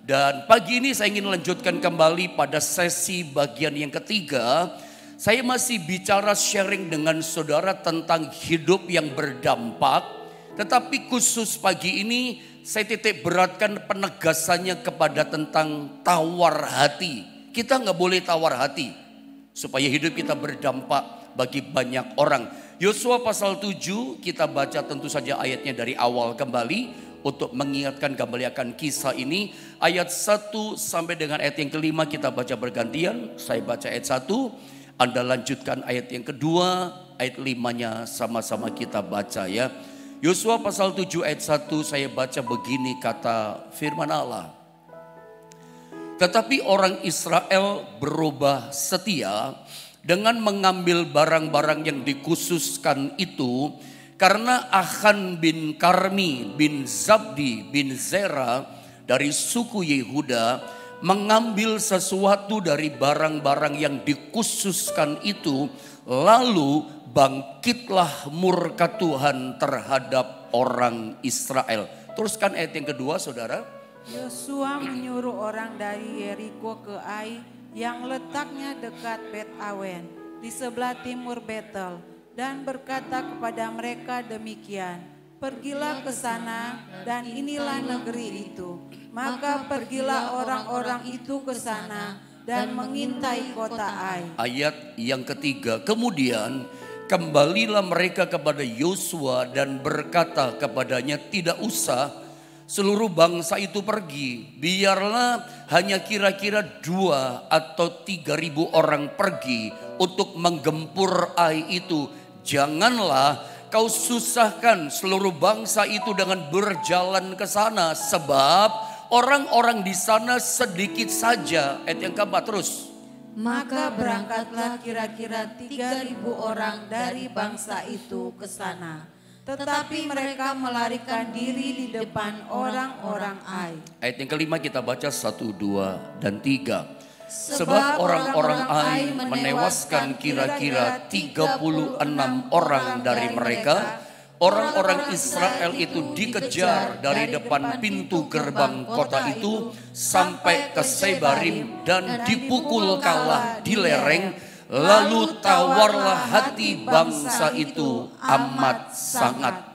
Dan pagi ini saya ingin lanjutkan kembali pada sesi bagian yang ketiga. Saya masih bicara sharing dengan saudara tentang hidup yang berdampak. Tetapi khusus pagi ini saya titik beratkan penegasannya kepada tentang tawar hati. Kita nggak boleh tawar hati supaya hidup kita berdampak bagi banyak orang. Yosua pasal 7 kita baca tentu saja ayatnya dari awal kembali. Untuk mengingatkan kembali akan kisah ini, ayat 1 sampai dengan ayat yang kelima kita baca bergantian. Saya baca ayat 1, Anda lanjutkan ayat yang kedua, ayat 5-nya sama-sama kita baca ya. Yosua pasal 7 ayat 1 saya baca begini kata firman Allah. Tetapi orang Israel berubah setia dengan mengambil barang-barang yang dikhususkan itu. Karena Achan bin Karmi bin Zabdi bin Zera dari suku Yehuda mengambil sesuatu dari barang-barang yang dikhususkan itu, lalu bangkitlah murka Tuhan terhadap orang Israel. Teruskan ayat yang kedua saudara. Yosua menyuruh orang dari Yeriko ke Ai yang letaknya dekat Bet Awen di sebelah timur Betel. Dan berkata kepada mereka demikian, pergilah ke sana dan inilah negeri itu. Maka pergilah orang-orang itu ke sana dan mengintai kota Ai. Ayat yang ketiga, kemudian kembalilah mereka kepada Yosua dan berkata kepadanya, tidak usah seluruh bangsa itu pergi. Biarlah hanya kira-kira 2 atau 3.000 orang pergi untuk menggempur Ai itu. Janganlah kau susahkan seluruh bangsa itu dengan berjalan ke sana, sebab orang-orang di sana sedikit saja. Ayat yang keempat terus. Maka berangkatlah kira-kira 3.000 orang dari bangsa itu ke sana. Tetapi mereka melarikan diri di depan orang-orang Ai. Ayat yang kelima kita baca 1, 2, dan 3. Sebab orang-orang Ai menewaskan kira-kira 36 orang dari mereka. Orang-orang Israel itu dikejar dari depan pintu gerbang kota itu sampai ke Sebarim dan dipukul kalah di lereng. Lalu tawarlah hati bangsa itu amat sangat.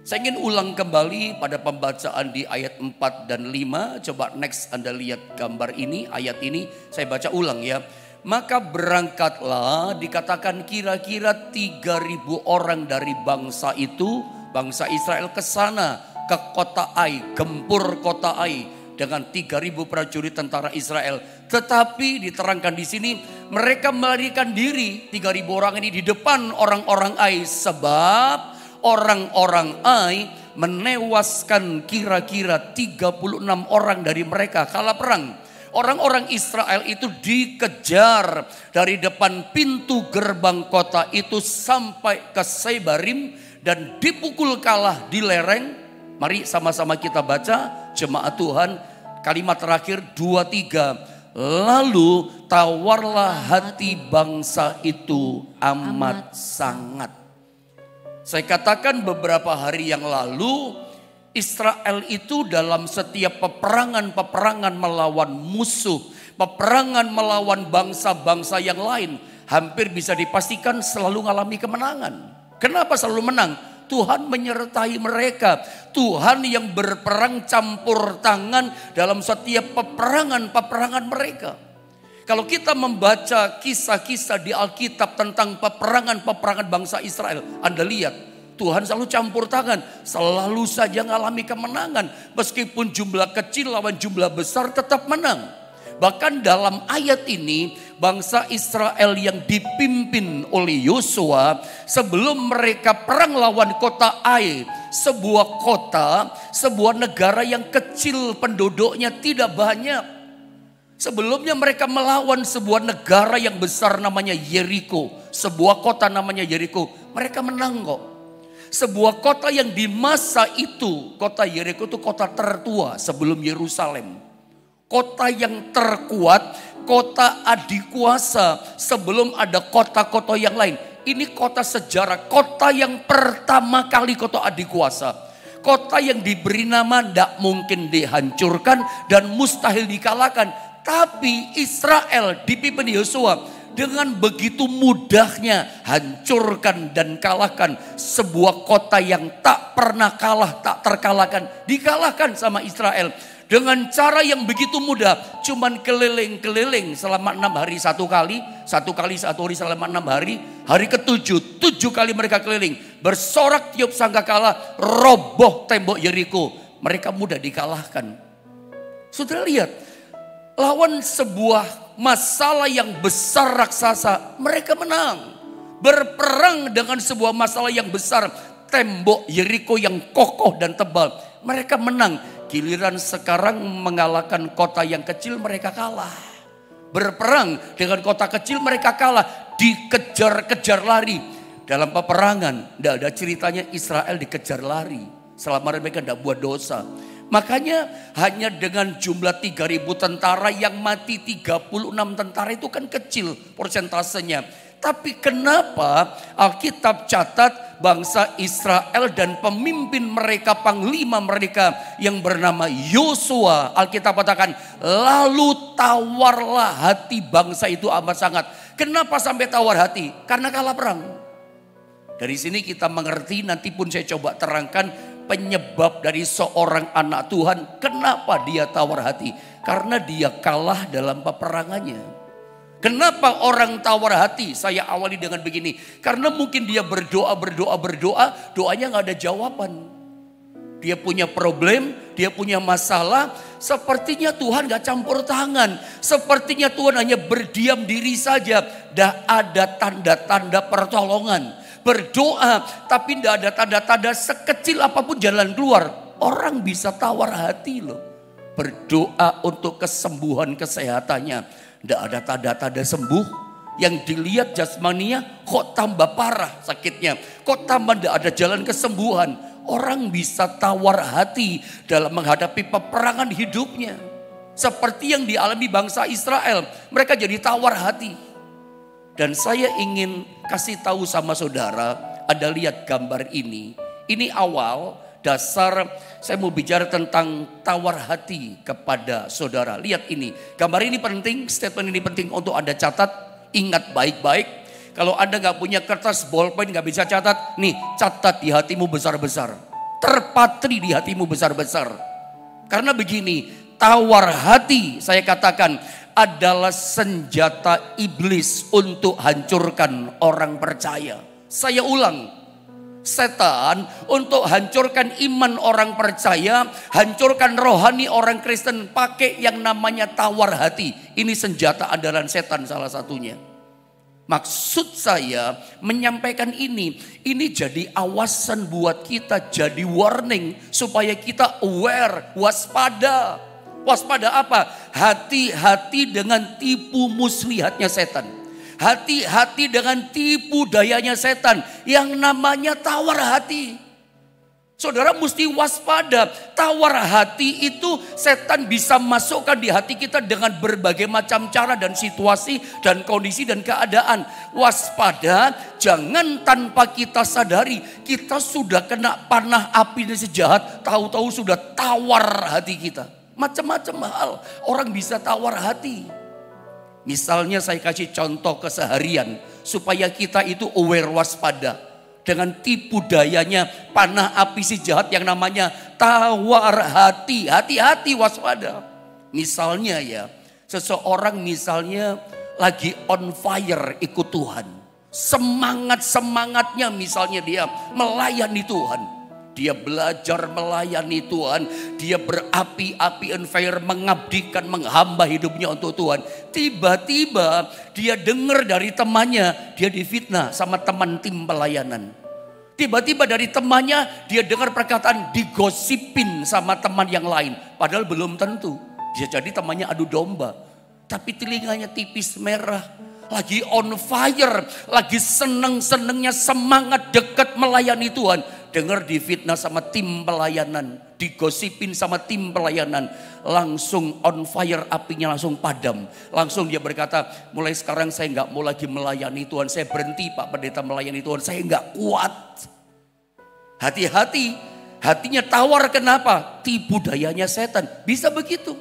Saya ingin ulang kembali pada pembacaan di ayat 4 dan 5. Coba next Anda lihat gambar ini, ayat ini saya baca ulang ya. Maka berangkatlah, dikatakan kira-kira 3.000 orang dari bangsa itu, bangsa Israel ke sana, ke kota Ai, gempur kota Ai dengan 3.000 prajurit tentara Israel. Tetapi diterangkan di sini mereka melarikan diri 3.000 orang ini di depan orang-orang Ai, sebab orang-orang Ai menewaskan kira-kira 36 orang dari mereka kala perang. Orang-orang Israel itu dikejar dari depan pintu gerbang kota itu sampai ke Sebarim dan dipukul kalah di lereng. Mari sama-sama kita baca jemaat Tuhan kalimat terakhir 2, 3. Lalu tawarlah hati bangsa itu amat sangat. Saya katakan beberapa hari yang lalu, Israel itu dalam setiap peperangan melawan musuh, peperangan melawan bangsa-bangsa yang lain, hampir bisa dipastikan selalu mengalami kemenangan. Kenapa selalu menang? Tuhan menyertai mereka. Tuhan yang berperang campur tangan dalam setiap peperangan mereka. Kalau kita membaca kisah-kisah di Alkitab tentang peperangan bangsa Israel, Anda lihat Tuhan selalu campur tangan, selalu saja mengalami kemenangan. Meskipun jumlah kecil lawan jumlah besar tetap menang. Bahkan dalam ayat ini bangsa Israel yang dipimpin oleh Yosua sebelum mereka perang lawan kota Ai, sebuah kota, sebuah negara yang kecil penduduknya tidak banyak. Sebelumnya mereka melawan sebuah negara yang besar namanya Yeriko. Sebuah kota namanya Yeriko. Mereka menang kok. Sebuah kota yang di masa itu, kota Yeriko itu kota tertua sebelum Yerusalem. Kota yang terkuat, kota adikuasa sebelum ada kota-kota yang lain. Ini kota sejarah, kota yang pertama kali kota adikuasa. Kota yang diberi nama tidak mungkin dihancurkan dan mustahil dikalahkan. Tapi Israel dipimpin Yosua dengan begitu mudahnya hancurkan dan kalahkan sebuah kota yang tak pernah kalah, tak terkalahkan. Dikalahkan sama Israel dengan cara yang begitu mudah. Cuman keliling-keliling selama 6 hari satu kali satu hari selama 6 hari. Hari ke-7, 7 kali mereka keliling. Bersorak tiup sangkakala, roboh tembok Yeriko. Mereka mudah dikalahkan. Saudara lihat, lawan sebuah masalah yang besar raksasa, mereka menang. Berperang dengan sebuah masalah yang besar, tembok Yeriko yang kokoh dan tebal, mereka menang. Giliran sekarang mengalahkan kota yang kecil, mereka kalah. Berperang dengan kota kecil, mereka kalah. Dikejar-kejar lari. Dalam peperangan, tidak ada ceritanya Israel dikejar lari selama mereka tidak buat dosa. Makanya hanya dengan jumlah 3.000 tentara yang mati 36 tentara itu kan kecil persentasenya. Tapi kenapa Alkitab catat bangsa Israel dan pemimpin mereka, panglima mereka yang bernama Yosua, Alkitab katakan lalu tawarlah hati bangsa itu amat sangat. Kenapa sampai tawar hati? Karena kalah perang. Dari sini kita mengerti, nanti pun saya coba terangkan penyebab dari seorang anak Tuhan. Kenapa dia tawar hati? Karena dia kalah dalam peperangannya. Kenapa orang tawar hati? Saya awali dengan begini. Karena mungkin dia berdoa, doanya gak ada jawaban. Dia punya problem, dia punya masalah. Sepertinya Tuhan gak campur tangan. Sepertinya Tuhan hanya berdiam diri saja. Gak ada tanda-tanda pertolongan. Berdoa tapi tidak ada tanda-tanda, sekecil apapun jalan keluar. Orang bisa tawar hati loh. Berdoa untuk kesembuhan kesehatannya, tidak ada tanda-tanda sembuh. Yang dilihat jasmaninya kok tambah parah sakitnya, kok tambah tidak ada jalan kesembuhan. Orang bisa tawar hati dalam menghadapi peperangan hidupnya. Seperti yang dialami bangsa Israel, mereka jadi tawar hati. Dan saya ingin kasih tahu sama saudara, Anda lihat gambar ini. Ini awal dasar saya mau bicara tentang tawar hati kepada saudara. Lihat ini, gambar ini penting, statement ini penting untuk Anda catat, ingat baik-baik. Kalau Anda gak punya kertas, ballpoint gak bisa catat, nih catat di hatimu besar-besar. Terpatri di hatimu besar-besar. Karena begini, tawar hati saya katakan adalah senjata iblis untuk hancurkan orang percaya. Saya ulang, setan untuk hancurkan iman orang percaya, hancurkan rohani orang Kristen pakai yang namanya tawar hati. Ini senjata andalan setan salah satunya. Maksud saya menyampaikan ini jadi awasan buat kita, jadi warning supaya kita aware, waspada. Waspada apa? Hati-hati dengan tipu muslihatnya setan. Hati-hati dengan tipu dayanya setan yang namanya tawar hati. Saudara mesti waspada. Tawar hati itu setan bisa masukkan di hati kita dengan berbagai macam cara dan situasi dan kondisi dan keadaan. Waspada, jangan tanpa kita sadari kita sudah kena panah api dan sejahat, tahu-tahu sudah tawar hati kita. Macam-macam hal orang bisa tawar hati. Misalnya saya kasih contoh keseharian supaya kita itu aware, waspada dengan tipu dayanya panah api si jahat yang namanya tawar hati. Hati-hati, waspada. Misalnya ya, seseorang misalnya lagi on fire ikut Tuhan. Semangat-semangatnya misalnya dia melayani Tuhan. Dia belajar melayani Tuhan. Dia berapi-api on fire, mengabdikan, menghamba hidupnya untuk Tuhan. Tiba-tiba dia dengar dari temannya, dia difitnah sama teman tim pelayanan. Tiba-tiba dari temannya dia dengar perkataan digosipin sama teman yang lain. Padahal belum tentu. Bisa jadi temannya adu domba. Tapi telinganya tipis merah. Lagi on fire, lagi seneng-senengnya, semangat dekat melayani Tuhan. Dengar difitnah sama tim pelayanan, digosipin sama tim pelayanan, langsung on fire, apinya langsung padam. Langsung dia berkata, mulai sekarang saya nggak mau lagi melayani Tuhan, saya berhenti Pak Pendeta melayani Tuhan, saya nggak kuat. Hati-hati, Hatinya tawar kenapa? Tipu dayanya setan. Bisa begitu.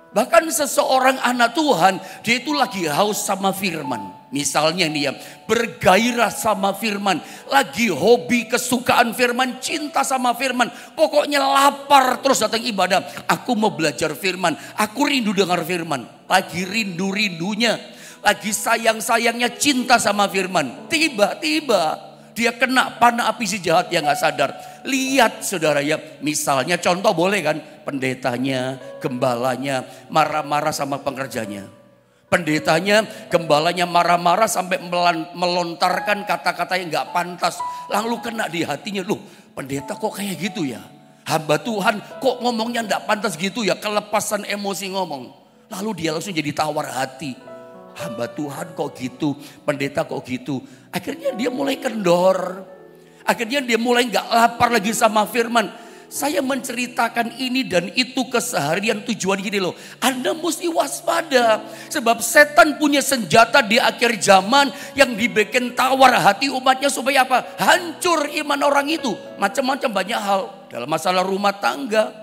Bahkan seseorang anak Tuhan, dia itu lagi haus sama firman. Misalnya nih ya, bergairah sama firman. Lagi hobi kesukaan firman, cinta sama firman. Pokoknya lapar terus datang ibadah. Aku mau belajar firman, aku rindu dengar firman. Lagi rindu-rindunya, lagi sayang-sayangnya cinta sama firman. Tiba-tiba dia kena panah api si jahat yang gak sadar. Lihat saudara ya, misalnya contoh boleh kan, pendetanya, gembalanya marah-marah sama pengerjanya. Pendetanya, gembalanya marah-marah sampai melontarkan kata-kata yang gak pantas. Lalu kena di hatinya, loh pendeta kok kayak gitu ya? Hamba Tuhan kok ngomongnya gak pantas gitu ya? Kelepasan emosi ngomong. Lalu dia langsung jadi tawar hati. Hamba Tuhan kok gitu, pendeta kok gitu. Akhirnya dia mulai kendor. Akhirnya dia mulai gak lapar lagi sama firman. Saya menceritakan ini dan itu keseharian, tujuan gini loh. Anda mesti waspada. Sebab setan punya senjata di akhir zaman yang dibikin tawar hati umatnya supaya apa? Hancur iman orang itu. Macam-macam banyak hal. Dalam masalah rumah tangga.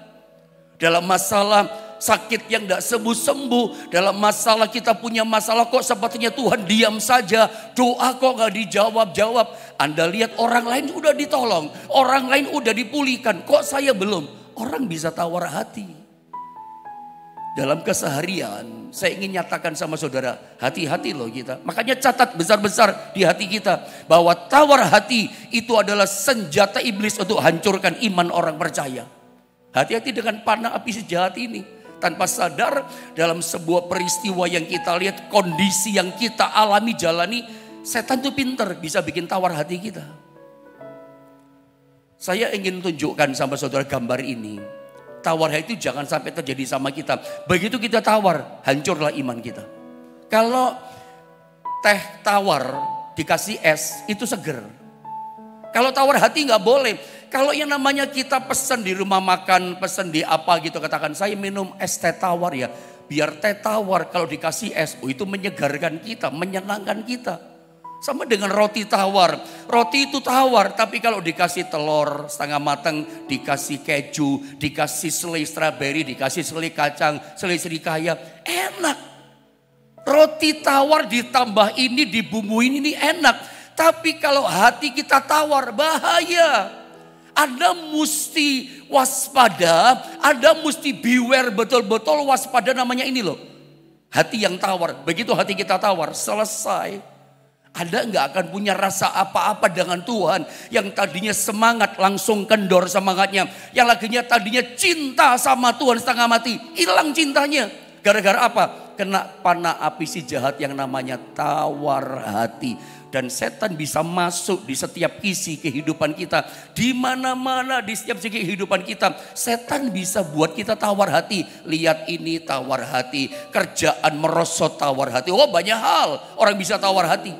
Dalam masalah sakit yang tidak sembuh-sembuh. Dalam masalah kita punya masalah kok sepertinya Tuhan diam saja. Doa kok gak dijawab-jawab. Anda lihat orang lain udah ditolong. Orang lain udah dipulihkan. Kok saya belum? Orang bisa tawar hati. Dalam keseharian saya ingin nyatakan sama saudara. Hati-hati loh kita. Makanya catat besar-besar di hati kita. Bahwa tawar hati itu adalah senjata iblis untuk hancurkan iman orang percaya. Hati-hati dengan panah api sejahat ini. Tanpa sadar dalam sebuah peristiwa yang kita lihat, kondisi yang kita alami, jalani, setan itu pintar bisa bikin tawar hati kita. Saya ingin tunjukkan sama saudara gambar ini. Tawar hati itu jangan sampai terjadi sama kita. Begitu kita tawar, hancurlah iman kita. Kalau teh tawar dikasih es, itu seger. Kalau tawar hati nggak boleh. Kalau yang namanya kita pesan di rumah makan, pesan di apa gitu, katakan saya minum es teh tawar ya. Biar teh tawar kalau dikasih es, itu menyegarkan kita, menyenangkan kita. Sama dengan roti tawar. Roti itu tawar, tapi kalau dikasih telur setengah matang, dikasih keju, dikasih selai strawberry, dikasih selai kacang, selai serikaya, enak. Roti tawar ditambah ini, dibumbuin ini enak. Tapi kalau hati kita tawar, bahaya. Anda mesti waspada, Anda mesti beware betul-betul waspada, namanya ini loh. Hati yang tawar, begitu hati kita tawar, selesai. Anda nggak akan punya rasa apa-apa dengan Tuhan. Yang tadinya semangat langsung kendor semangatnya. Yang tadinya cinta sama Tuhan setengah mati, hilang cintanya. Gara-gara apa? Kena panah api si jahat yang namanya tawar hati. Dan setan bisa masuk di setiap isi kehidupan kita. Di mana-mana di setiap segi kehidupan kita. Setan bisa buat kita tawar hati. Lihat ini tawar hati. Kerjaan merosot tawar hati. Oh banyak hal orang bisa tawar hati.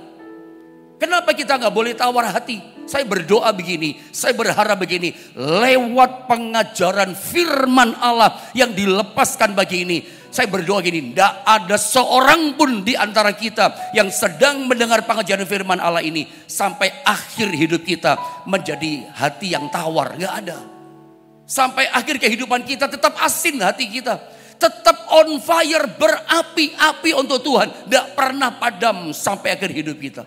Kenapa kita gak boleh tawar hati? Saya berdoa begini, saya berharap begini. Lewat pengajaran firman Allah yang dilepaskan bagi ini. Saya berdoa gini, tidak ada seorang pun di antara kita yang sedang mendengar pengajaran firman Allah ini sampai akhir hidup kita menjadi hati yang tawar. Gak ada. Sampai akhir kehidupan kita tetap asin hati kita. Tetap on fire, berapi-api untuk Tuhan. Tidak pernah padam sampai akhir hidup kita.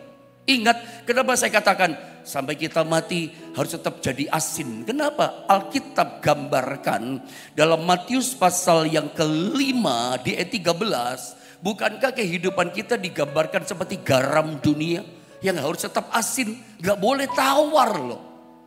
Ingat kenapa saya katakan sampai kita mati harus tetap jadi asin. Kenapa? Alkitab gambarkan dalam Matius pasal yang kelima di ayat 13. Bukankah kehidupan kita digambarkan seperti garam dunia yang harus tetap asin. Gak boleh tawar loh.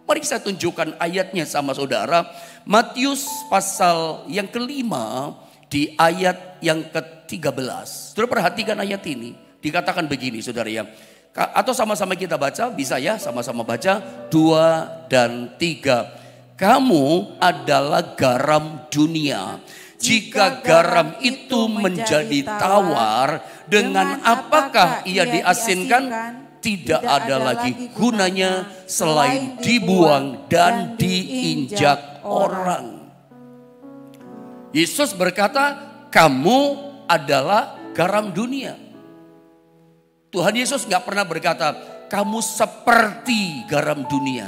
Mari saya tunjukkan ayatnya sama saudara. Matius pasal yang kelima di ayat yang ke-13. Saudara perhatikan ayat ini. Dikatakan begini saudara ya. Atau sama-sama kita baca, bisa ya sama-sama baca. 2 dan 3. Kamu adalah garam dunia. Jika garam itu menjadi tawar, dengan apakah ia diasinkan? Tidak ada lagi gunanya selain dibuang dan diinjak orang. Yesus berkata, kamu adalah garam dunia. Tuhan Yesus gak pernah berkata, kamu seperti garam dunia.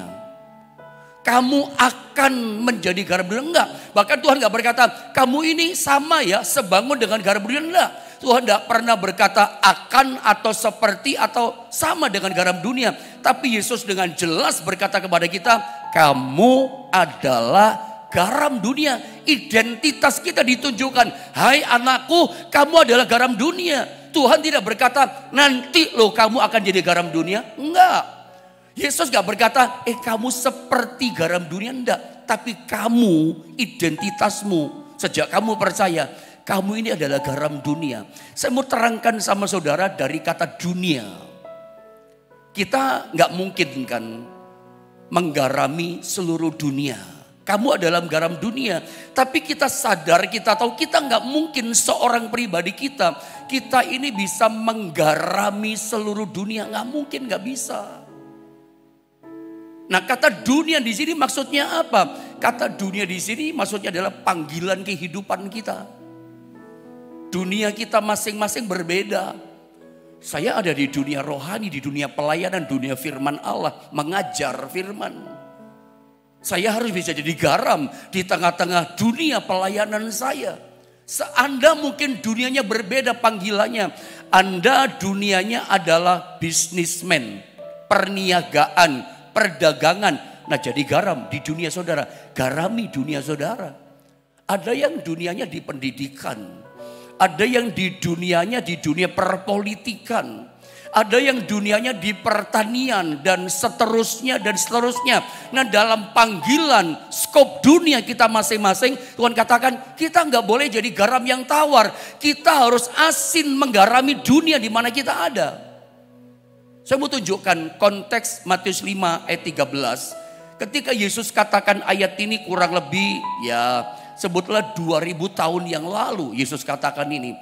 kamu akan menjadi garam dunia. Enggak. Bahkan Tuhan enggak berkata, kamu ini sama ya, sebangun dengan garam dunia. Enggak. Tuhan enggak pernah berkata akan atau seperti atau sama dengan garam dunia. Tapi Yesus dengan jelas berkata kepada kita, kamu adalah garam dunia. Identitas kita ditunjukkan. Hai anakku, kamu adalah garam dunia. Tuhan tidak berkata, nanti loh kamu akan jadi garam dunia. Enggak. Yesus gak berkata, kamu seperti garam dunia. Enggak. Tapi kamu, identitasmu, sejak kamu percaya, kamu ini adalah garam dunia. Saya mau terangkan sama saudara dari kata dunia. Kita gak mungkin kan menggarami seluruh dunia. Kamu adalah garam dunia. Tapi kita sadar, kita tahu kita gak mungkin seorang pribadi kita ini bisa menggarami seluruh dunia. Gak mungkin, gak bisa. Nah, kata dunia di sini maksudnya apa? Kata dunia di sini maksudnya adalah panggilan kehidupan kita. Dunia kita masing-masing berbeda. Saya ada di dunia rohani, di dunia pelayanan, dunia firman Allah, mengajar firman. Saya harus bisa jadi garam di tengah-tengah dunia pelayanan saya. Anda mungkin dunianya berbeda panggilannya. Anda dunianya adalah bisnismen, perniagaan, perdagangan. Nah, jadi garam di dunia saudara. Garami dunia saudara. Ada yang dunianya di pendidikan. Ada yang di dunianya di dunia perpolitikan. Ada yang dunianya di pertanian dan seterusnya dan seterusnya. Nah, dalam panggilan skop dunia kita masing-masing, Tuhan katakan kita nggak boleh jadi garam yang tawar. Kita harus asin menggarami dunia di mana kita ada. Saya mau tunjukkan konteks Matius 5 ayat 13. Ketika Yesus katakan ayat ini kurang lebih ya sebutlah 2000 tahun yang lalu Yesus katakan ini.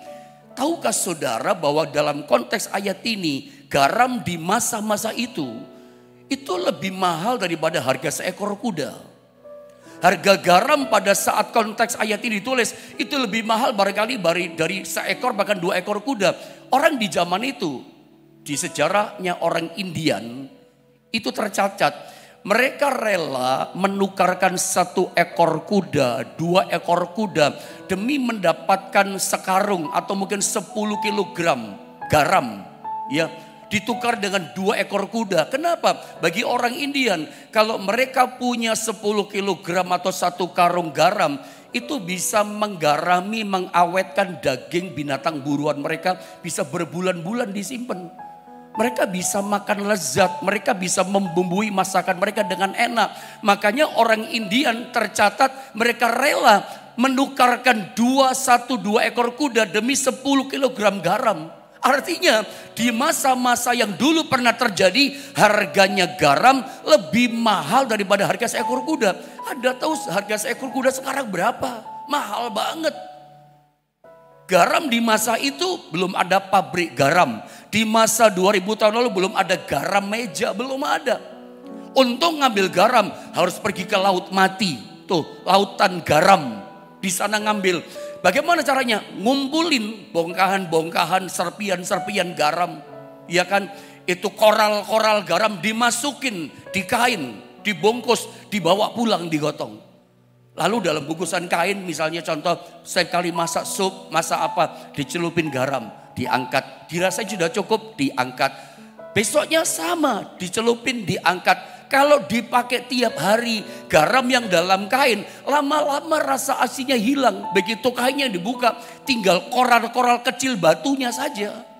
Tahukah saudara bahwa dalam konteks ayat ini garam di masa-masa itu lebih mahal daripada harga seekor kuda. Harga garam pada saat konteks ayat ini ditulis itu lebih mahal barangkali dari seekor bahkan 2 ekor kuda. Orang di zaman itu, di sejarahnya orang Indian itu tercatat mereka rela menukarkan 1 ekor kuda, 2 ekor kuda demi mendapatkan sekarung atau mungkin 10 kilogram garam, ya, ditukar dengan 2 ekor kuda. Kenapa? Bagi orang Indian kalau mereka punya 10 kilogram atau 1 karung garam itu bisa menggarami, mengawetkan daging binatang buruan mereka bisa berbulan-bulan disimpan. Mereka bisa makan lezat, mereka bisa membumbui masakan mereka dengan enak. Makanya orang Indian tercatat mereka rela menukarkan 2 ekor kuda demi 10 kilogram garam. Artinya di masa-masa yang dulu pernah terjadi harganya garam lebih mahal daripada harga seekor kuda. Anda tahu harga seekor kuda sekarang berapa? Mahal banget. Garam di masa itu belum ada pabrik garam. Di masa 2000 tahun lalu belum ada garam meja, belum ada. Untuk ngambil garam harus pergi ke laut mati. Tuh, lautan garam. Di sana ngambil. Bagaimana caranya? Ngumpulin bongkahan-bongkahan, serpian-serpian garam. Ya kan? Itu koral-koral garam dimasukin di kain, dibungkus, dibawa pulang digotong. Lalu dalam bungkusan kain misalnya contoh setiap kali masak sup, masak apa, dicelupin garam, diangkat, dirasa sudah cukup, diangkat. Besoknya sama, dicelupin, diangkat. Kalau dipakai tiap hari garam yang dalam kain, lama-lama rasa asinnya hilang. Begitu kainnya dibuka, tinggal koral-koral kecil batunya saja.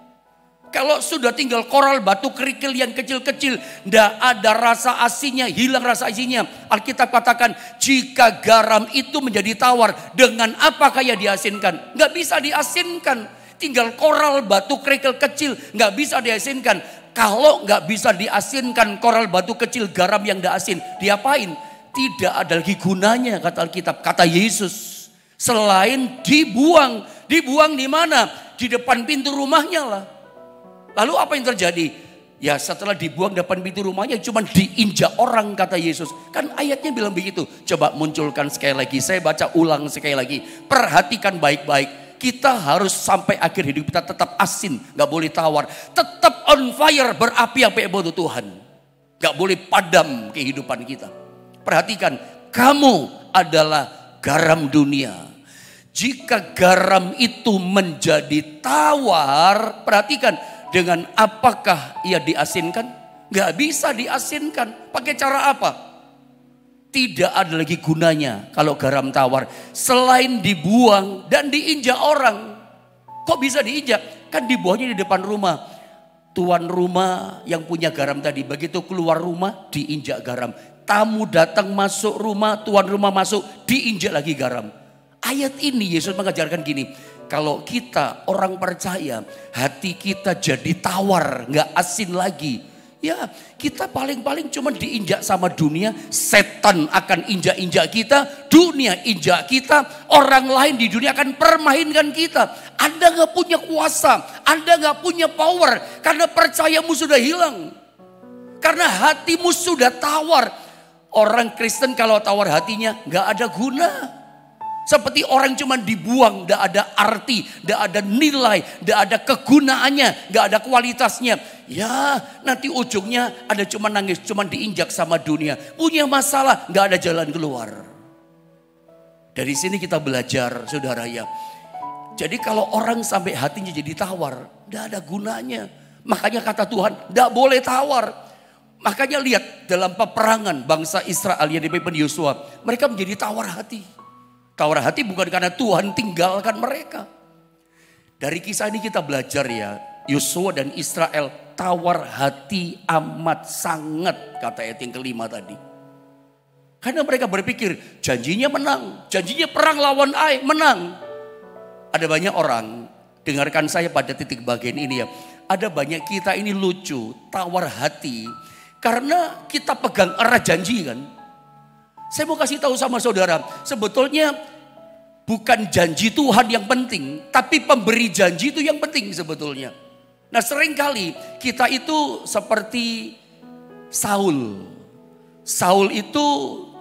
Kalau sudah tinggal koral batu kerikil yang kecil-kecil, tidak ada rasa asinnya, hilang rasa asinnya. Alkitab katakan jika garam itu menjadi tawar, dengan apa kaya diasinkan? Nggak bisa diasinkan. Tinggal koral batu kerikil kecil, nggak bisa diasinkan. Kalau nggak bisa diasinkan koral batu kecil garam yang tidak asin, diapain? Tidak ada lagi gunanya kata Alkitab, kata Yesus. Selain dibuang, dibuang di mana? Di depan pintu rumahnya lah. Lalu apa yang terjadi? Ya setelah dibuang depan pintu rumahnya cuma diinjak orang kata Yesus. Kan ayatnya bilang begitu. Coba munculkan sekali lagi. Saya baca ulang sekali lagi. Perhatikan baik-baik. Kita harus sampai akhir hidup kita tetap asin. Gak boleh tawar. Tetap on fire, berapi-api buat Tuhan. Gak boleh padam kehidupan kita. Perhatikan, kamu adalah garam dunia. Jika garam itu menjadi tawar, perhatikan, dengan apakah ia diasinkan? Gak bisa diasinkan. Pakai cara apa? Tidak ada lagi gunanya kalau garam tawar. Selain dibuang dan diinjak orang. Kok bisa diinjak? Kan dibuangnya di depan rumah. Tuan rumah yang punya garam tadi, begitu keluar rumah diinjak garam. Tamu datang masuk rumah, tuan rumah masuk, diinjak lagi garam. Ayat ini Yesus mengajarkan gini, kalau kita orang percaya, hati kita jadi tawar, gak asin lagi. Ya, kita paling-paling cuma diinjak sama dunia, setan akan injak-injak kita, dunia injak kita, orang lain di dunia akan permainkan kita. Anda gak punya kuasa, Anda gak punya power, karena percayamu sudah hilang. Karena hatimu sudah tawar. Orang Kristen kalau tawar hatinya gak ada guna. Seperti orang cuma dibuang, gak ada arti, gak ada nilai, gak ada kegunaannya, gak ada kualitasnya. Ya nanti ujungnya ada cuma nangis, cuma diinjak sama dunia. Punya masalah, gak ada jalan keluar. Dari sini kita belajar saudara ya. Jadi kalau orang sampai hatinya jadi tawar, gak ada gunanya. Makanya kata Tuhan, gak boleh tawar. Makanya lihat dalam peperangan bangsa Israel yang dipimpin Yosua, mereka menjadi tawar hati. Tawar hati bukan karena Tuhan tinggalkan mereka. Dari kisah ini kita belajar ya, Yosua dan Israel tawar hati amat sangat, kata ayat yang kelima tadi. Karena mereka berpikir janjinya menang, janjinya perang lawan Ai, menang. Ada banyak orang, dengarkan saya pada titik bagian ini ya. Ada banyak kita ini lucu, tawar hati. Karena kita pegang erat janji kan. Saya mau kasih tahu sama saudara, sebetulnya bukan janji Tuhan yang penting, tapi pemberi janji itu yang penting sebetulnya. Nah seringkali kita itu seperti Saul. Saul itu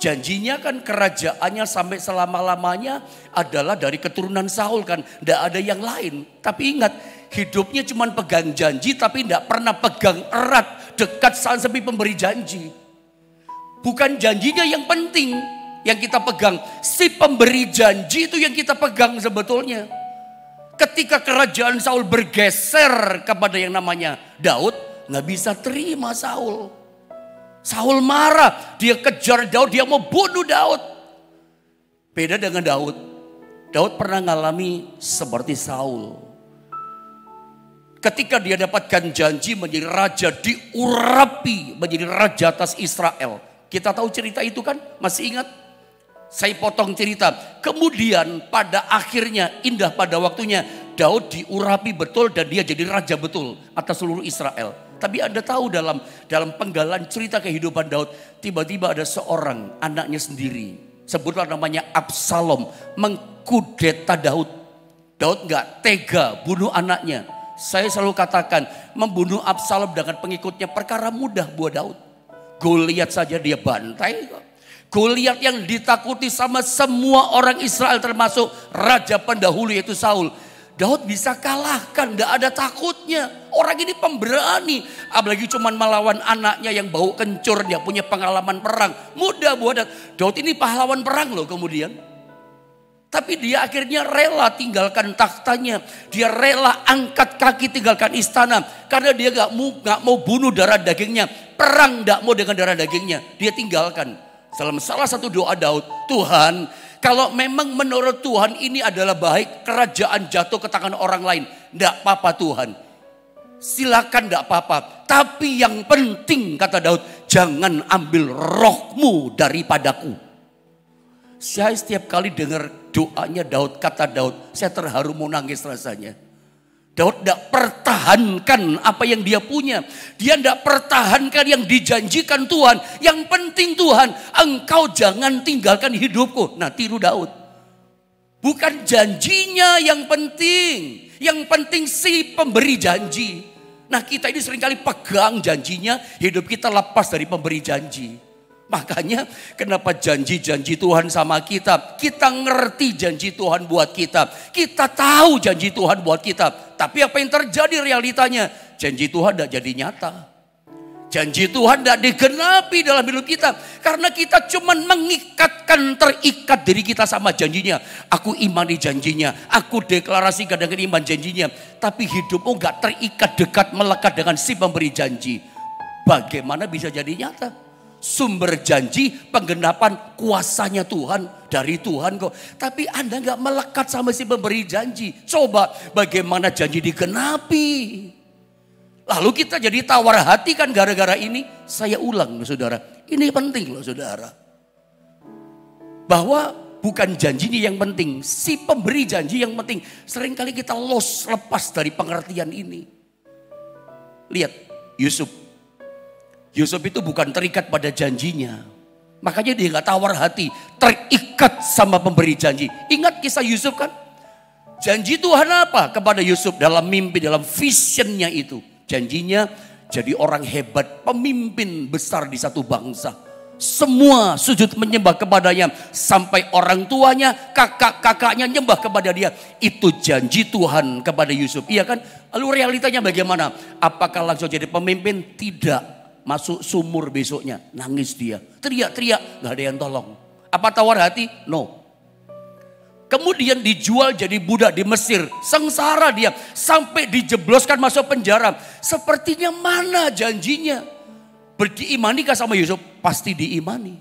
janjinya kan kerajaannya sampai selama-lamanya adalah dari keturunan Saul kan. Tidak ada yang lain. Tapi ingat, hidupnya cuma pegang janji tapi tidak pernah pegang erat, dekat sampai pemberi janji. Bukan janjinya yang penting yang kita pegang. Si pemberi janji itu yang kita pegang sebetulnya. Ketika kerajaan Saul bergeser kepada yang namanya Daud, gak bisa terima Saul. Saul marah, dia kejar Daud, dia mau bunuh Daud. Beda dengan Daud. Daud pernah ngalami seperti Saul. Ketika dia dapatkan janji menjadi raja, diurapi menjadi raja atas Israel. Kita tahu cerita itu kan? Masih ingat? Saya potong cerita. Kemudian pada akhirnya, indah pada waktunya, Daud diurapi betul dan dia jadi raja betul atas seluruh Israel. Tapi Anda tahu dalam penggalan cerita kehidupan Daud, tiba-tiba ada seorang anaknya sendiri, sebutlah namanya Absalom, mengkudeta Daud. Daud gak tega bunuh anaknya. Saya selalu katakan, membunuh Absalom dengan pengikutnya perkara mudah buat Daud. Goliat saja dia bantai. Goliat yang ditakuti sama semua orang Israel termasuk raja pendahulu yaitu Saul. Daud bisa kalahkan, tidak ada takutnya. Orang ini pemberani, apalagi cuma melawan anaknya yang bau kencur, dia punya pengalaman perang. Mudah buat Daud ini pahlawan perang loh kemudian. Tapi dia akhirnya rela tinggalkan tahtanya. Dia rela angkat kaki tinggalkan istana. Karena dia gak mau bunuh darah dagingnya. Perang gak mau dengan darah dagingnya. Dia tinggalkan. Dalam salah satu doa Daud, Tuhan, kalau memang menurut Tuhan ini adalah baik, kerajaan jatuh ke tangan orang lain, gak apa-apa Tuhan. Silakan gak apa-apa. Tapi yang penting kata Daud, jangan ambil rohmu daripadaku. Saya setiap kali dengar doanya Daud, kata Daud, saya terharu mau nangis rasanya. Daud tidak pertahankan apa yang dia punya. Dia tidak pertahankan yang dijanjikan Tuhan. Yang penting Tuhan, engkau jangan tinggalkan hidupku. Nah tiru Daud. Bukan janjinya yang penting. Yang penting si pemberi janji. Nah kita ini seringkali pegang janjinya, hidup kita lepas dari pemberi janji. Makanya kenapa janji-janji Tuhan sama kita. Kita ngerti janji Tuhan buat kita. Kita tahu janji Tuhan buat kita. Tapi apa yang terjadi realitanya? Janji Tuhan tidak jadi nyata. Janji Tuhan tidak digenapi dalam hidup kita. Karena kita cuma terikat diri kita sama janjinya. Aku imani janjinya. Aku deklarasikan dengan iman janjinya. Tapi hidupmu gak terikat dekat melekat dengan si pemberi janji. Bagaimana bisa jadi nyata? Sumber janji, penggenapan kuasanya Tuhan. Dari Tuhan kok. Tapi Anda gak melekat sama si pemberi janji. Coba bagaimana janji digenapi. Lalu kita jadi tawar hati kan gara-gara ini. Saya ulang loh saudara. Ini penting loh saudara. Bahwa bukan janjinya yang penting. Si pemberi janji yang penting. Seringkali kita lepas dari pengertian ini. Lihat Yusuf. Yusuf itu bukan terikat pada janjinya. Makanya dia gak tawar hati. Terikat sama pemberi janji. Ingat kisah Yusuf kan? Janji Tuhan apa kepada Yusuf dalam mimpi, dalam visionnya itu? Janjinya jadi orang hebat, pemimpin besar di satu bangsa. Semua sujud menyembah kepadanya. Sampai orang tuanya, kakak-kakaknya nyembah kepada dia. Itu janji Tuhan kepada Yusuf. Iya kan? Lalu realitanya bagaimana? Apakah langsung jadi pemimpin? Tidak. Masuk sumur besoknya. Nangis dia. Teriak-teriak. Gak ada yang tolong. Apa tawar hati? No. Kemudian dijual jadi budak di Mesir. Sengsara dia. Sampai dijebloskan masuk penjara. Sepertinya mana janjinya? Diimanikah sama Yusuf? Pasti diimani.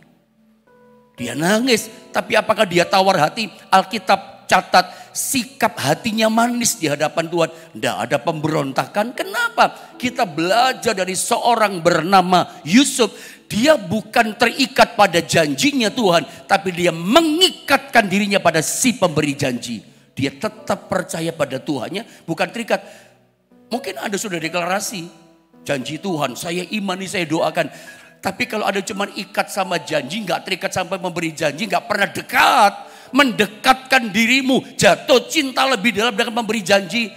Dia nangis. Tapi apakah dia tawar hati? Alkitab catat sikap hatinya manis di hadapan Tuhan. Tidak ada pemberontakan. Kenapa? Kita belajar dari seorang bernama Yusuf. Dia bukan terikat pada janjinya Tuhan. Tapi dia mengikatkan dirinya pada si pemberi janji. Dia tetap percaya pada Tuhannya. Bukan terikat. Mungkin Anda sudah deklarasi. Janji Tuhan, saya imani, saya doakan. Tapi kalau ada cuma ikat sama janji. Gak terikat sampai memberi janji. Gak pernah dekat. Mendekatkan dirimu. Jatuh cinta lebih dalam dengan memberi janji.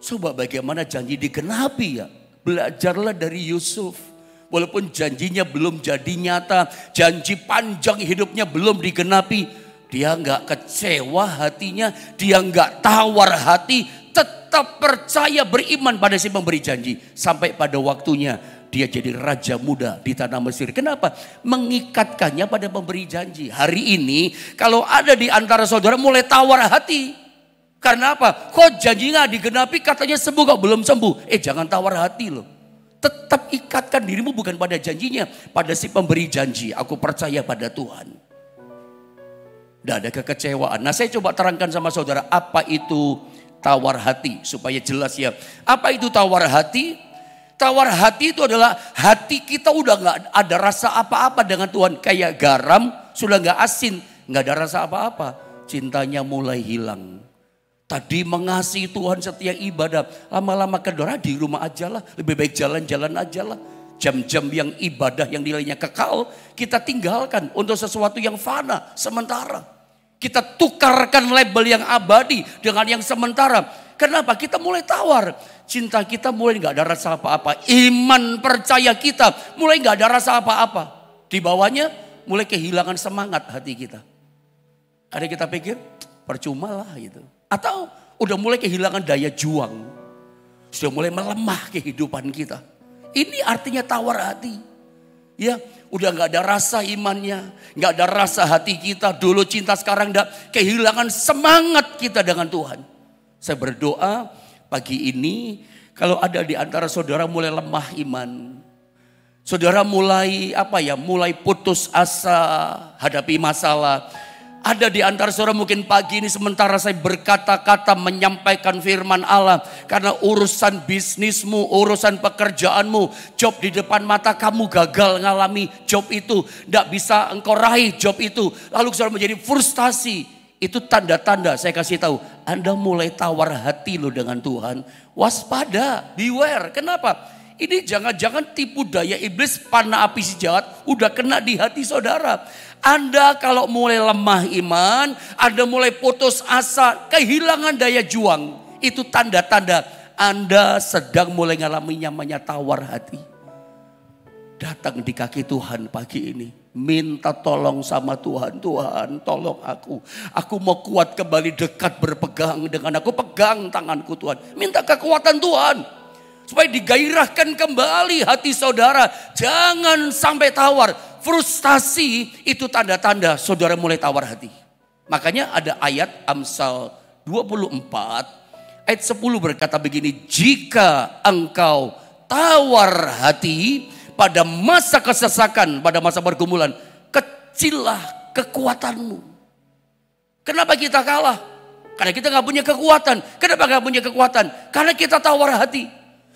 Coba bagaimana janji digenapi ya. Belajarlah dari Yusuf. Walaupun janjinya belum jadi nyata, janji panjang hidupnya belum digenapi, dia nggak kecewa hatinya, dia nggak tawar hati, tetap percaya beriman pada si pemberi janji. Sampai pada waktunya dia jadi raja muda di tanah Mesir. Kenapa? Mengikatkannya pada pemberi janji. Hari ini kalau ada di antara saudara mulai tawar hati. Karena apa? Kok janji nggak digenapi, katanya sembuh kok belum sembuh. Jangan tawar hati loh. Tetap ikatkan dirimu bukan pada janjinya. Pada si pemberi janji. Aku percaya pada Tuhan. Tidak ada kekecewaan. Nah saya coba terangkan sama saudara. Apa itu tawar hati? Supaya jelas ya. Apa itu tawar hati? Tawar hati itu adalah hati kita udah gak ada rasa apa-apa dengan Tuhan. Kayak garam sudah gak asin. Gak ada rasa apa-apa. Cintanya mulai hilang. Tadi mengasihi Tuhan setiap ibadah. Lama-lama kendora di rumah aja lah. Lebih baik jalan-jalan aja lah. Jam-jam yang ibadah yang nilainya kekal. Kita tinggalkan untuk sesuatu yang fana. Sementara. Kita tukarkan label yang abadi dengan yang sementara. Kenapa? Kita mulai tawar. Cinta kita mulai gak ada rasa apa-apa. Iman percaya kita mulai gak ada rasa apa-apa. Di bawahnya mulai kehilangan semangat hati kita. Ada kita pikir percuma lah gitu. Atau udah mulai kehilangan daya juang. Sudah mulai melemah kehidupan kita. Ini artinya tawar hati. Ya, udah gak ada rasa imannya. Gak ada rasa hati kita. Dulu cinta, sekarang gak. Kehilangan semangat kita dengan Tuhan. Saya berdoa pagi ini. Kalau ada di antara saudara mulai lemah iman. Saudara mulai mulai putus asa hadapi masalah. Ada di antara saudara mungkin pagi ini sementara saya berkata-kata menyampaikan firman Allah. Karena urusan bisnismu, urusan pekerjaanmu, job di depan mata kamu gagal ngalami job itu. Tidak bisa engkau raih job itu. Lalu saudara menjadi frustasi. Itu tanda-tanda saya kasih tahu. Anda mulai tawar hati lo dengan Tuhan. Waspada, beware. Kenapa? Ini jangan-jangan tipu daya iblis, panah api si jahat udah kena di hati saudara. Anda kalau mulai lemah iman, Anda mulai putus asa, kehilangan daya juang. Itu tanda-tanda Anda sedang mulai ngalami namanya tawar hati. Datang di kaki Tuhan pagi ini. Minta tolong sama Tuhan. Tuhan tolong aku. Aku mau kuat kembali dekat berpegang dengan aku. Pegang tanganku Tuhan. Minta kekuatan Tuhan. Supaya digairahkan kembali hati saudara. Jangan sampai tawar. Frustasi itu tanda-tanda saudara mulai tawar hati. Makanya ada ayat Amsal 24 ayat 10 berkata begini. Jika engkau tawar hati pada masa kesesakan, pada masa pergumulan, kecillah kekuatanmu. Kenapa kita kalah? Karena kita gak punya kekuatan. Kenapa gak punya kekuatan? Karena kita tawar hati.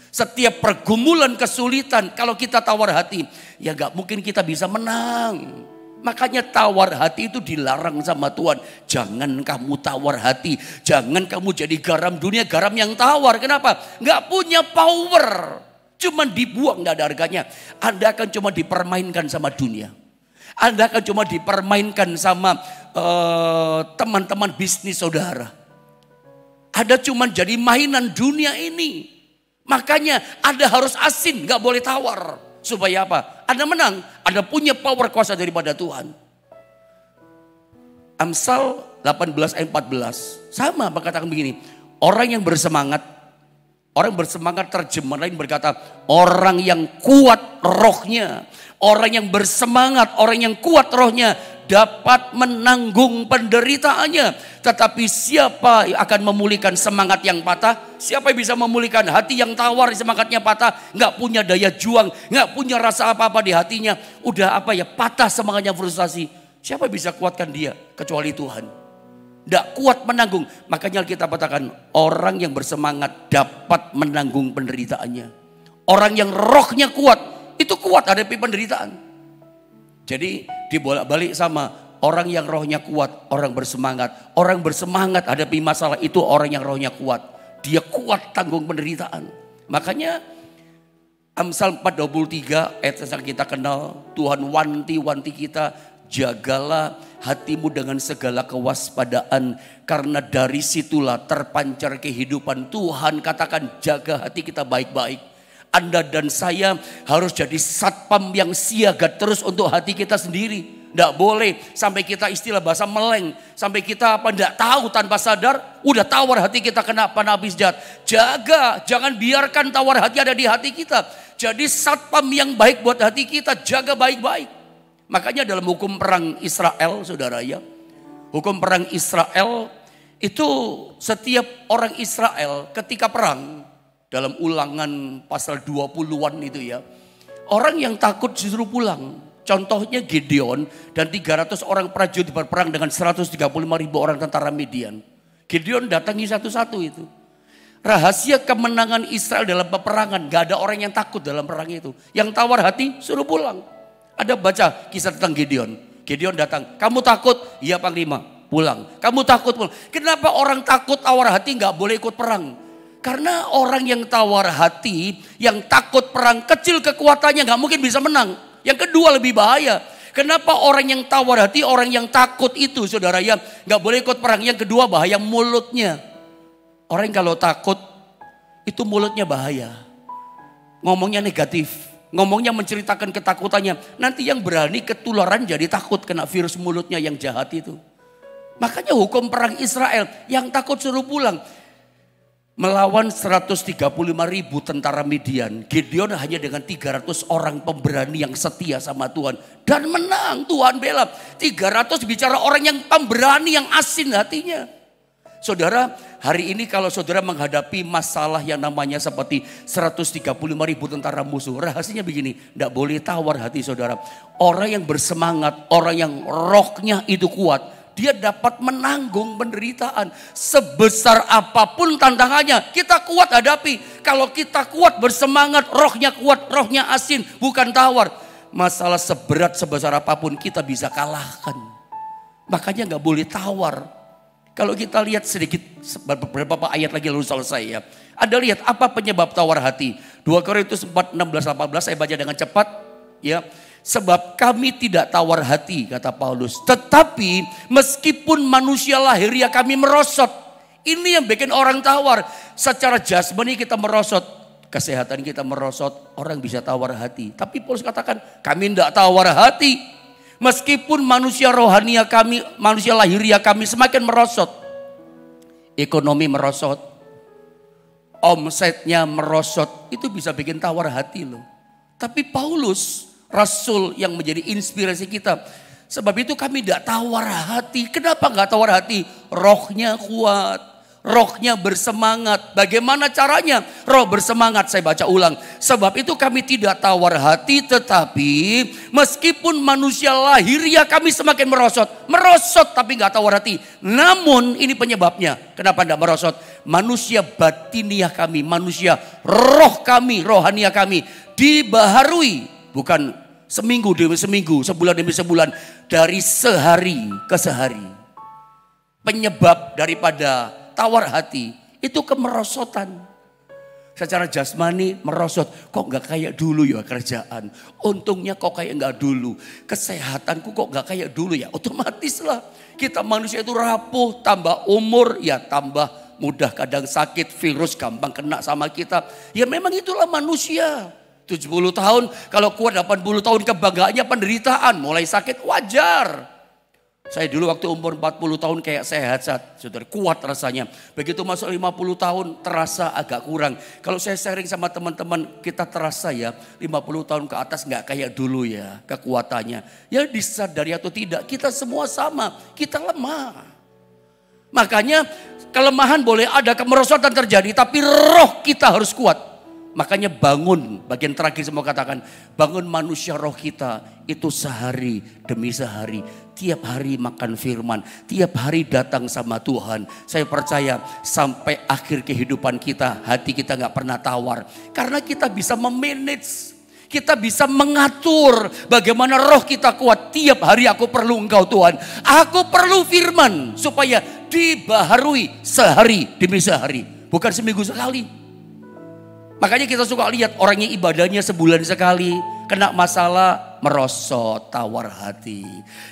Setiap pergumulan kesulitan, kalau kita tawar hati, ya gak mungkin kita bisa menang. Makanya tawar hati itu dilarang sama Tuhan. Jangan kamu tawar hati. Jangan kamu jadi garam dunia, garam yang tawar. Kenapa? Gak punya power. Cuman dibuang, gak ada harganya. Anda akan cuma dipermainkan sama dunia. Anda akan cuma dipermainkan sama teman-teman bisnis saudara. Anda cuma jadi mainan dunia ini. Makanya Anda harus asin, gak boleh tawar. Supaya apa? Anda menang, Anda punya power kuasa daripada Tuhan. Amsal 18 ayat 14. Sama berkatakan begini. Orang yang bersemangat terjemah lain berkata, orang yang kuat rohnya. Orang yang bersemangat, orang yang kuat rohnya dapat menanggung penderitaannya. Tetapi siapa yang akan memulihkan semangat yang patah? Siapa yang bisa memulihkan hati yang tawar, semangatnya patah? Gak punya daya juang, gak punya rasa apa-apa di hatinya. Udah patah semangatnya, frustasi. Siapa yang bisa kuatkan dia? Kecuali Tuhan. Gak kuat menanggung. Makanya kita katakan orang yang bersemangat dapat menanggung penderitaannya. Orang yang rohnya kuat, itu kuat hadapi penderitaan. Jadi dibolak-balik sama orang yang rohnya kuat, orang bersemangat. Orang bersemangat hadapi masalah itu orang yang rohnya kuat. Dia kuat tanggung penderitaan. Makanya Amsal 4:23 ayat yang kita kenal. Tuhan wanti-wanti kita, jagalah hatimu dengan segala kewaspadaan. Karena dari situlah terpancar kehidupan. Tuhan katakan jaga hati kita baik-baik. Anda dan saya harus jadi satpam yang siaga terus untuk hati kita sendiri. Tidak boleh sampai kita istilah bahasa meleng. Sampai kita tidak tahu tanpa sadar. Udah tawar hati kita kena panah habis jahat. Jaga, jangan biarkan tawar hati ada di hati kita. Jadi satpam yang baik buat hati kita. Jaga baik-baik. Makanya dalam hukum perang Israel, saudara ya. Hukum perang Israel itu setiap orang Israel ketika perang. Dalam Ulangan pasal 20-an itu ya. Orang yang takut disuruh pulang. Contohnya Gideon dan 300 orang prajurit berperang dengan 135.000 orang tentara Midian. Gideon datangi satu-satu itu. Rahasia kemenangan Israel dalam peperangan. Gak ada orang yang takut dalam perang itu. Yang tawar hati suruh pulang. Ada baca kisah tentang Gideon. Gideon datang. Kamu takut? Iya Panglima. Pulang. Kamu takut? Pulang. Kenapa orang takut tawar hati gak boleh ikut perang? Karena orang yang tawar hati, yang takut perang, kecil kekuatannya gak mungkin bisa menang. Yang kedua lebih bahaya. Kenapa orang yang tawar hati, orang yang takut itu saudara ya gak boleh ikut perang. Yang kedua bahaya mulutnya. Orang kalau takut itu mulutnya bahaya. Ngomongnya negatif. Ngomongnya menceritakan ketakutannya. Nanti yang berani ketularan jadi takut kena virus mulutnya yang jahat itu. Makanya hukum perang Israel yang takut suruh pulang. Melawan 135.000 tentara Midian. Gideon hanya dengan 300 orang pemberani yang setia sama Tuhan. Dan menang, Tuhan bela. 300 bicara orang yang pemberani, yang asin hatinya. Saudara, hari ini kalau saudara menghadapi masalah yang namanya seperti 135.000 tentara musuh. Rahasianya begini, tidak boleh tawar hati saudara. Orang yang bersemangat, orang yang rohnya itu kuat. Dia dapat menanggung penderitaan. Sebesar apapun tantangannya, kita kuat hadapi. Kalau kita kuat bersemangat, rohnya kuat, rohnya asin, bukan tawar. Masalah seberat sebesar apapun kita bisa kalahkan. Makanya gak boleh tawar. Kalau kita lihat sedikit beberapa ayat lagi lalu selesai ya. Ada lihat apa penyebab tawar hati. 2 Korintus 4, 16, 18 saya baca dengan cepat ya. Sebab kami tidak tawar hati, kata Paulus. Tetapi meskipun manusia lahiriah kami merosot. Ini yang bikin orang tawar. Secara jasmani kita merosot. Kesehatan kita merosot. Orang bisa tawar hati. Tapi Paulus katakan kami tidak tawar hati. Meskipun manusia rohania kami, manusia lahiriah kami semakin merosot. Ekonomi merosot. omsetnya merosot, itu bisa bikin tawar hati loh. Tapi Paulus, rasul yang menjadi inspirasi kita. Sebab itu kami tidak tawar hati. Kenapa nggak tawar hati? Rohnya kuat, rohnya bersemangat. Bagaimana caranya? Roh bersemangat, saya baca ulang. Sebab itu kami tidak tawar hati, tetapi meskipun manusia lahiriah kami semakin merosot. Merosot tapi nggak tawar hati. Namun ini penyebabnya. Kenapa tidak merosot? Manusia batiniah kami, manusia roh kami, rohaniah kami dibaharui. Bukan seminggu demi seminggu, sebulan demi sebulan, dari sehari ke sehari. Penyebab daripada tawar hati itu kemerosotan. Secara jasmani merosot, kok gak kayak dulu ya kerjaan. Untungnya kok kayak gak dulu. Kesehatanku kok gak kayak dulu ya. Otomatis lah kita manusia itu rapuh, tambah umur ya tambah mudah kadang sakit, virus gampang kena sama kita. Ya memang itulah manusia. 70 tahun, kalau kuat 80 tahun kebanggaannya penderitaan, mulai sakit wajar. Saya dulu waktu umur 40 tahun kayak sehat, saudara, kuat rasanya. Begitu masuk 50 tahun terasa agak kurang. Kalau saya sharing sama teman-teman, kita terasa ya 50 tahun ke atas nggak kayak dulu ya kekuatannya. Ya disadari atau tidak, kita semua sama, kita lemah. Makanya kelemahan boleh ada, kemerosotan terjadi, tapi roh kita harus kuat. Makanya bangun, bagian terakhir saya mau katakan, bangun manusia roh kita itu sehari demi sehari. Tiap hari makan firman, tiap hari datang sama Tuhan. Saya percaya sampai akhir kehidupan kita, hati kita gak pernah tawar. Karena kita bisa memanage, kita bisa mengatur bagaimana roh kita kuat. Tiap hari aku perlu Engkau Tuhan, aku perlu firman supaya dibaharui sehari demi sehari. Bukan seminggu sekali. Makanya kita suka lihat orangnya ibadahnya sebulan sekali, kena masalah merosot, tawar hati.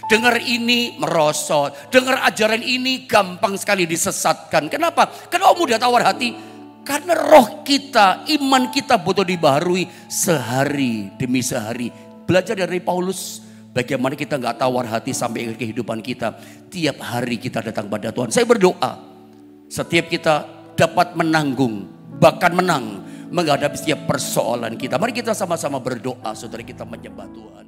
Dengar ini merosot, dengar ajaran ini gampang sekali disesatkan. Kenapa? Karena mudah tawar hati. Karena roh kita, iman kita butuh dibaharui sehari demi sehari. Belajar dari Paulus, bagaimana kita gak tawar hati sampai akhir kehidupan kita. Tiap hari kita datang pada Tuhan. Saya berdoa, setiap kita dapat menanggung, bahkan menang menghadapi setiap persoalan kita. Mari kita sama-sama berdoa, saudara, kita menyembah Tuhan.